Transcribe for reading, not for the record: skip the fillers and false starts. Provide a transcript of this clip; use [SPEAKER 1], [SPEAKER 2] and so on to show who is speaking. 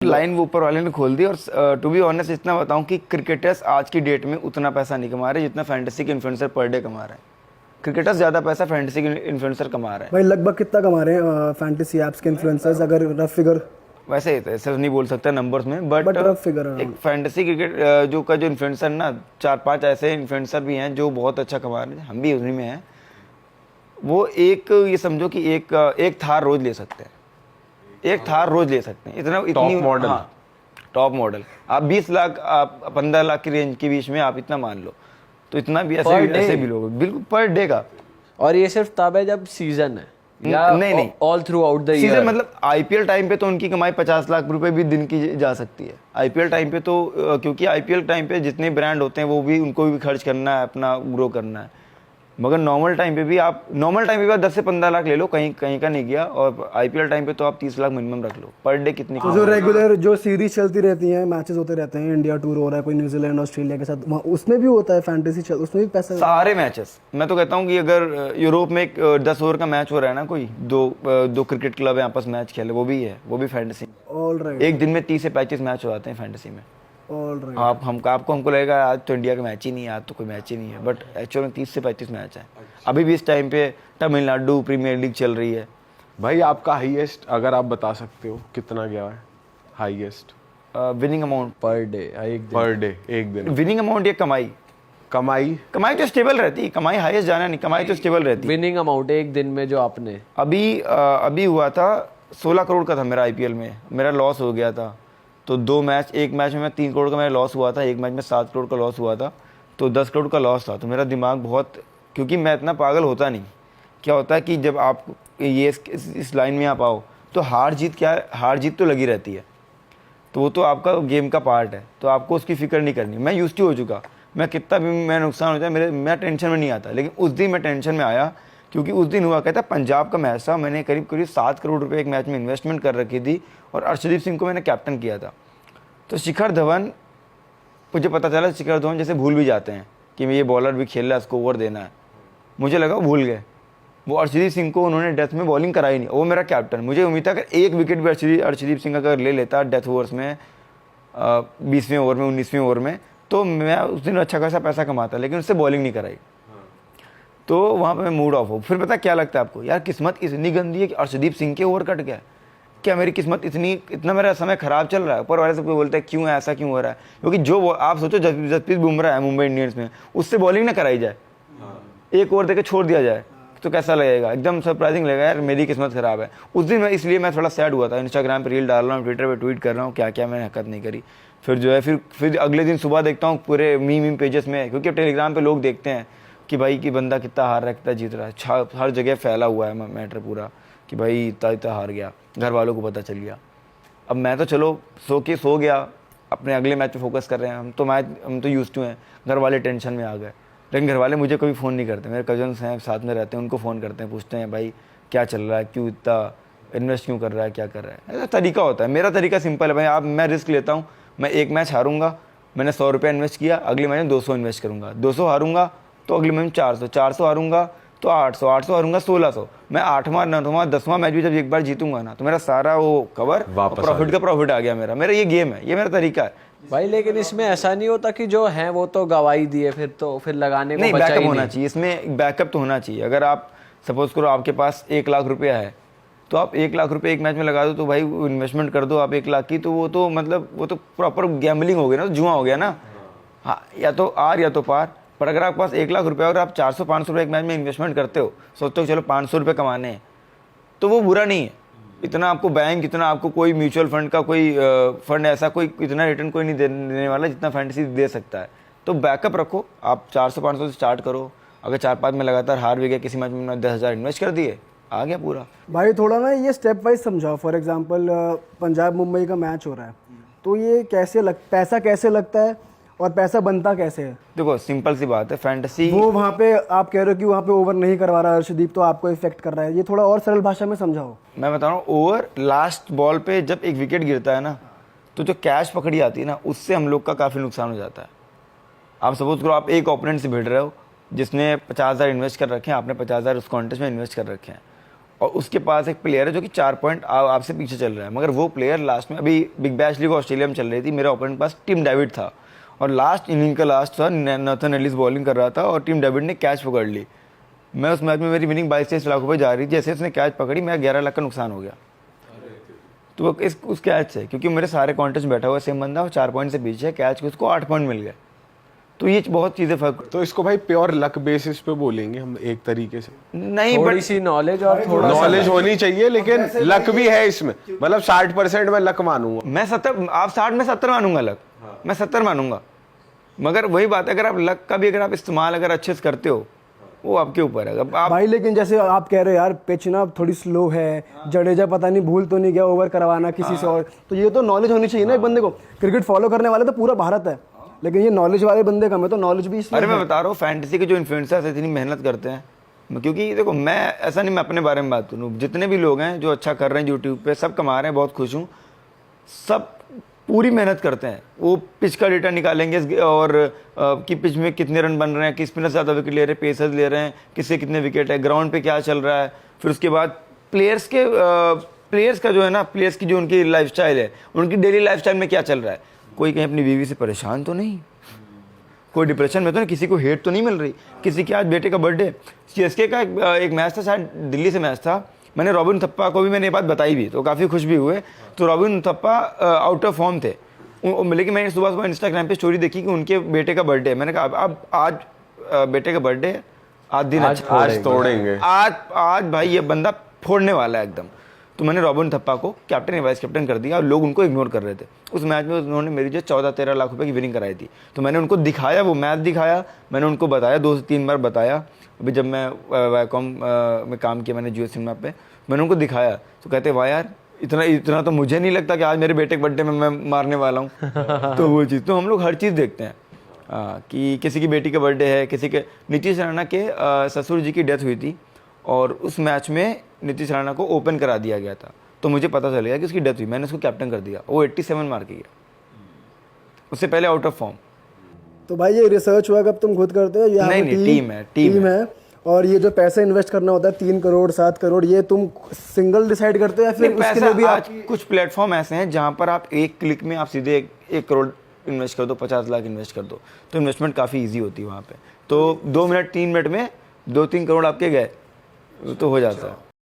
[SPEAKER 1] Line वो ऊपर वाले ने खोल दी। और टू बी ऑनेस्ट इतना बताऊं कि क्रिकेटर्स आज की डेट में उतना पैसा नहीं कमा रहे जितना फैंटेसी के इन्फ्लुएंसर पर डे कमा रहे हैं। क्रिकेटर्स ज़्यादा पैसा फैंटेसी के इन्फ्लुएंसर कमा रहे हैं।
[SPEAKER 2] भाई लगभग कितना कमा रहे हैं फैंटेसी ऐप्स के इन्फ्लुएंसर्स, अगर रफ फिगर?
[SPEAKER 1] वैसे ऐसे नहीं बोल सकता नंबर्स में,
[SPEAKER 2] बट
[SPEAKER 1] बट
[SPEAKER 2] रफ फिगर
[SPEAKER 1] एक फैंटेसी क्रिकेट जो का जो इन्फ्लुएंसर ना, 4-5 ऐसे इन्फ्लुएंसर भी हैं जो बहुत अच्छा कमा रहे हैं, हम भी उन्हीं में हैं। वो एक ये समझो कि एक थार रोज ले सकते हैं, एक थार रोज ले सकते हैं, इतना इतनी
[SPEAKER 3] मॉडल।
[SPEAKER 1] हाँ, टॉप मॉडल। आप 20 लाख आप 15 लाख की रेंज के बीच में आप इतना मान लो, तो इतना भी ऐसे भी लोग बिल्कुल पर डे का।
[SPEAKER 4] और ये सिर्फ तब है जब सीजन है या
[SPEAKER 1] नहीं
[SPEAKER 4] all through out the
[SPEAKER 1] season,
[SPEAKER 4] year?
[SPEAKER 1] मतलब आईपीएल टाइम पे तो उनकी कमाई 50 लाख रुपए भी दिन की जा सकती है आईपीएल टाइम पे तो, क्योंकि आईपीएल टाइम पे जितने ब्रांड होते हैं वो भी उनको भी खर्च करना है, अपना ग्रो करना है। मगर नॉर्मल टाइम पे भी आप 10 से 15 लाख ले लो, कहीं कहीं का नहीं गया। और आईपीएल टाइम पे तो आप 30 लाख मिनिमम रख लो पर डे। कितनी
[SPEAKER 2] तो जो रेगुलर जो सीरीज चलती रहती हैं, मैचेस होते रहते हैं, इंडिया टूर हो रहा है कोई न्यूजीलैंड ऑस्ट्रेलिया के साथ, वहाँ उसमें भी होता है फैंटेसी चल, उसमें भी पैसा?
[SPEAKER 1] सारे मैचेस मैं तो कहता हूँ कि अगर यूरोप में एक 10 ओवर का मैच हो रहा है ना, कोई दो क्रिकेट क्लब है आपस मैच खेले, वो भी है, वो भी फैंटेसी।
[SPEAKER 2] All right.
[SPEAKER 1] एक दिन में 30 से 35 मैच हो जाते हैं फैंटेसी में।
[SPEAKER 2] All right.
[SPEAKER 1] हमको लगेगा आज तो इंडिया का मैच ही नहीं है, आज तो कोई मैच ही नहीं है, बट एक्चुअल में 30 से 35 मैच है। अभी भी इस टाइम पे तमिलनाडु प्रीमियर लीग चल रही है।
[SPEAKER 3] भाई आपका हाईएस्ट अगर आप बता सकते हो कितना गया है highest
[SPEAKER 1] winning amount
[SPEAKER 4] per day एक दिन?
[SPEAKER 3] पर डे एक दिन
[SPEAKER 1] विनिंग अमाउंट या कमाई
[SPEAKER 3] कमाई
[SPEAKER 1] तो स्टेबल रहती है, कमाई हाईएस्ट जाना नहीं, कमाई तो स्टेबल रहती है।
[SPEAKER 4] विनिंग अमाउंट एक दिन में जो आपने
[SPEAKER 1] अभी हुआ था 16 करोड़ का था मेरा आईपीएल में, मेरा लॉस हो गया था। तो 2 मैच, एक मैच में मैं 3 करोड़ का मेरा लॉस हुआ था, एक मैच में 7 करोड़ का लॉस हुआ था, तो 10 करोड़ का लॉस था। तो मेरा दिमाग बहुत, क्योंकि मैं इतना पागल होता नहीं। क्या होता है कि जब आप ये इस लाइन में आप आओ तो हार जीत तो लगी रहती है, तो वो तो आपका गेम का पार्ट है, तो आपको उसकी फिक्र नहीं करनी। मैं यूज्ड टू हो चुका, मैं कितना भी मैं नुकसान हो जाए मैं टेंशन में नहीं आता। लेकिन उस दिन मैं टेंशन में आया, क्योंकि उस दिन हुआ कहता पंजाब का मैच था, मैंने करीब करीब 7 करोड़ रुपए एक मैच में इन्वेस्टमेंट कर रखी थी और अर्शदीप सिंह को मैंने कैप्टन किया था। तो शिखर धवन, मुझे पता चला शिखर धवन जैसे भूल भी जाते हैं कि ये बॉलर भी खेल रहा है, उसको ओवर देना है, मुझे लगा वो भूल गए। वो अर्शदीप सिंह को उन्होंने डेथ में बॉलिंग कराई नहीं, वो मेरा कैप्टन, मुझे उम्मीद था अगर एक विकेट भी अर्शदीप सिंह अगर ले लेता डेथ ओवर्स में, 20वें ओवर में, 19वें ओवर में, तो मैं उस दिन अच्छा खासा पैसा कमाता, लेकिन उससे बॉलिंग नहीं कराई। तो वहाँ पे मैं मूड ऑफ हो। फिर पता क्या लगता है आपको, यार किस्मत इतनी गंदी है कि अर्शदीप सिंह के ओवर कट गया, क्या मेरी किस्मत इतना मेरा समय खराब चल रहा है? ऊपर वाले सबको बोलते हैं क्यों ऐसा क्यों हो रहा है, क्योंकि जो आप सोचो जसप्रीत बुमराह है मुंबई इंडियंस में, उससे बॉलिंग ना कराई जाए, एक ओवर देकर छोड़ दिया जाए, तो कैसा लगेगा? एकदम सरप्राइजिंग लगेगा, यार मेरी किस्मत खराब है। उस दिन इसलिए मैं थोड़ा सैड हुआ था, इंस्टाग्राम पे रील डाल रहा हूँ, ट्विटर पे ट्वीट कर रहा हूँ, क्या क्या मैंने हरकत नहीं करी। फिर जो है फिर अगले दिन सुबह देखता हूँ पूरे मीम पेजेस में, क्योंकि टेलीग्राम पे लोग देखते हैं कि भाई कि बंदा कितना हार रहा है, कितना जीत रहा है, हर जगह फैला हुआ है मैटर पूरा कि भाई इतना हार गया, घर वालों को पता चल गया। अब मैं तो चलो सो गया, अपने अगले मैच पे फोकस कर रहे हैं, हम तो यूज्ड टू हैं। घर वाले टेंशन में आ गए, लेकिन घर वाले मुझे कभी फ़ोन नहीं करते। मेरे कजन्स हैं साथ में रहते हैं, उनको फ़ोन करते हैं, पूछते हैं भाई क्या चल रहा है, क्यों इतना इन्वेस्ट क्यों कर रहा है, क्या कर रहा है। ऐसा तरीका होता है, मेरा तरीका सिंपल है भाई, आप मैं रिस्क लेता हूँ, मैं एक मैच हारूंगा, मैंने 100 रुपये इन्वेस्ट किया, अगले मैच में 200 इन्वेस्ट करूँगा, 200 हारूंगा तो अगले मैच में 400, 400 हारूंगा तो 800, 800 हारूंगा 1600। मैं 8वां 9वां 10वां मैच भी जब एक बार जीतूंगा ना, तो मेरा सारा वो कवर प्रॉफिट का प्रॉफिट आ गया मेरा ये गेम है, ये मेरा तरीका है
[SPEAKER 4] भाई। लेकिन इसमें ऐसा नहीं होता कि जो है वो तो गवाही दिए, फिर लगाने को
[SPEAKER 1] नहीं,
[SPEAKER 4] बचा
[SPEAKER 1] बैकअप
[SPEAKER 4] ही
[SPEAKER 1] होना
[SPEAKER 4] नहीं।
[SPEAKER 1] चाहिए, इसमें बैकअप तो होना चाहिए। अगर आप सपोज करो आपके पास 1 लाख रुपया है, तो आप 1 लाख रुपये एक मैच में लगा दो, तो भाई इन्वेस्टमेंट कर दो आप 1 लाख की, तो वो तो मतलब वो तो प्रॉपर गैम्बलिंग हो गया ना, जुआ हो गया ना। हाँ, या तो आर या तो पार। पर अगर आपके पास 1 लाख रुपया और आप 400-500 रुपये एक मैच में इन्वेस्टमेंट करते हो, सोचते हो चलो 500 रुपये कमाने हैं, तो वो बुरा नहीं है। इतना आपको बैंक, इतना आपको कोई म्यूचुअल फंड का कोई फंड ऐसा कोई इतना रिटर्न कोई नहीं देने वाला जितना फैंटेसी दे सकता है। तो बैकअप रखो, आप 400-500 से स्टार्ट करो। अगर 4-5 में लगातार हार भी गया, किसी मैच में 10,000 इन्वेस्ट कर दिए, आ गया पूरा।
[SPEAKER 2] भाई थोड़ा ना ये स्टेप वाइज समझाओ। फॉर एग्जांपल पंजाब मुंबई का मैच हो रहा है, तो ये पैसा कैसे लगता है और पैसा बनता कैसे है?
[SPEAKER 1] देखो सिंपल सी बात है, फैंटेसी
[SPEAKER 2] वो वहाँ पे आप कह रहे हो कि वहाँ पे ओवर नहीं करवा रहा अर्शदीप, तो आपको इफेक्ट कर रहा है, ये थोड़ा और सरल भाषा में समझाओ।
[SPEAKER 1] मैं बता रहा हूँ, ओवर लास्ट बॉल पे जब एक विकेट गिरता है ना, तो जो कैच पकड़ी आती है ना, उससे हम लोग का काफ़ी नुकसान हो जाता है। आप सपोज करो आप एक ओपोनेंट से भिड़ रहे हो जिसने 50,000 इन्वेस्ट कर रखे हैं, आपने 50,000 उस कॉन्टेस्ट में इन्वेस्ट कर रखे हैं, और उसके पास एक प्लेयर है जो कि 4 पॉइंट आपसे पीछे चल रहा है, मगर वो प्लेयर लास्ट में, अभी बिग बैश लीग ऑस्ट्रेलिया में चल रही थी, मेरे ओपोनेंट के पास टिम डेविड था और लास्ट इनिंग का लास्ट था, नाथन एलिस बॉलिंग कर रहा था और टिम डेविड ने कैच पकड़ ली। मैं उस मैच में, मेरी विनिंग 22-23 लाख रुपए जा रही थी, जैसे उसने कैच पकड़ी मेरा 11 लाख का नुकसान हो गया। तो वो उस कैच से, क्योंकि मेरे सारे कॉन्टेस्ट बैठा हुआ सेम बंदा और 4 पॉइंट से पीछे है, कैच को उसको 8 पॉइंट मिल गए। तो ये बहुत चीज़ें फर्क,
[SPEAKER 3] तो इसको भाई प्योर लक बेसिस पे बोलेंगे हम एक तरीके से।
[SPEAKER 1] नहीं
[SPEAKER 4] थोड़ी
[SPEAKER 1] बट
[SPEAKER 4] सी नॉलेज और थोड़ा
[SPEAKER 3] नॉलेज होनी चाहिए, लेकिन लक भी है इसमें। मतलब 60% मैं लक मानूंगा।
[SPEAKER 1] मैं 70, आप 60 में 70 मानूंगा लक, मैं 70 मानूंगा। मगर वही बात है, अगर आप लक का भी अगर आप इस्तेमाल अगर अच्छे से करते हो, वो आपके ऊपर है। अब आप
[SPEAKER 2] भाई लेकिन जैसे आप कह रहे हो यार पिच ना थोड़ी स्लो है, जडेजा पता नहीं भूल तो नहीं गया ओवर करवाना किसी से और, तो ये तो नॉलेज होनी चाहिए ना एक बंदे को। क्रिकेट फॉलो करने वाले तो पूरा भारत है, लेकिन ये नॉलेज वाले बंदे कम है, तो नॉलेज भी इसमें
[SPEAKER 1] अरे मैं
[SPEAKER 2] है।
[SPEAKER 1] बता रहा हूँ, फैंटेसी के जो इन्फ्लुएंसर्स इतनी मेहनत करते हैं, क्योंकि देखो मैं ऐसा नहीं, मैं अपने बारे में बात करूँ, जितने भी लोग हैं जो अच्छा कर रहे हैं यूट्यूब पे, सब कमा रहे हैं, बहुत खुश हूँ, सब पूरी मेहनत करते हैं। वो पिच का डेटा निकालेंगे और कि पिच में कितने रन बन रहे हैं, किस स्पिनर ज़्यादा विकेट ले रहे हैं, पेसर्स ले रहे हैं, किससे कितने विकेट है, ग्राउंड पे क्या चल रहा है। फिर उसके बाद प्लेयर्स का जो है ना, प्लेयर्स की जो उनकी लाइफस्टाइल है, उनकी डेली लाइफस्टाइल में क्या चल रहा है, कोई कहीं अपनी बीवी से परेशान तो नहीं, कोई डिप्रेशन में तो नहीं, किसी को हेट तो नहीं मिल रही, किसी के आज बेटे का बर्थडे। सीएसके का एक मैच था, शायद दिल्ली से मैच था, मैंने रॉबिन थप्पा को भी मैंने ये बात बताई भी, तो काफ़ी खुश भी हुए। तो रॉबिन थप्पा आउट ऑफ फॉर्म थे, लेकिन मैंने सुबह सुबह इंस्टाग्राम पे स्टोरी देखी कि उनके बेटे का बर्थडे है। मैंने कहा अब आज बेटे का बर्थडे है, आज दिन अच्छा,
[SPEAKER 3] आज तोड़ेंगे।
[SPEAKER 1] आज भाई ये बंदा फोड़ने वाला है एकदम। तो मैंने रॉबिन थप्पा को कैप्टन या वाइस कैप्टन कर दिया और लोग उनको इग्नोर कर रहे थे। उस मैच में उन्होंने मेरी जो 14-13 लाख रुपए की विनिंग कराई थी, तो मैंने उनको दिखाया, वो मैच दिखाया, मैंने उनको बताया, 2 से 3 बार बताया। अभी जब मैं वाईकॉम में काम किया मैंने जियो सिनेमा पे, मैंने उनको दिखाया, तो कहते वाह यार, इतना तो मुझे नहीं लगता कि आज मेरे बेटे के बर्थडे में मैं मारने वाला हूँ। तो वो चीज़, तो हम लोग हर चीज़ देखते हैं कि किसी की बेटी का बर्थडे है, किसी के, नीतीश राणा के ससुर जी की डेथ हुई थी और उस मैच में नीतीश राणा को ओपन करा दिया गया था, तो मुझे पता चल गया कि उसकी डेथ हुई, मैंने उसको कैप्टन कर दिया, वो 87 मार के गया, उससे पहले आउट ऑफ फॉर्म।
[SPEAKER 2] तो भाई ये रिसर्च वर्क अब तुम खुद करते हो या
[SPEAKER 1] नहीं, टीम है।
[SPEAKER 2] और ये जो पैसा इन्वेस्ट करना होता है 3 करोड़ 7 करोड़, ये तुम सिंगल डिसाइड करते हो या फिर उसके लिए भी
[SPEAKER 1] आज कुछ प्लेटफॉर्म ऐसे हैं जहां पर आप एक क्लिक में आप सीधे 1 करोड़ इन्वेस्ट कर दो, 50 लाख इन्वेस्ट कर दो, तो इन्वेस्टमेंट काफ़ी इजी होती है वहाँ पे। तो 2 मिनट 3 मिनट में 2-3 करोड़ आपके गए, तो हो जाता है।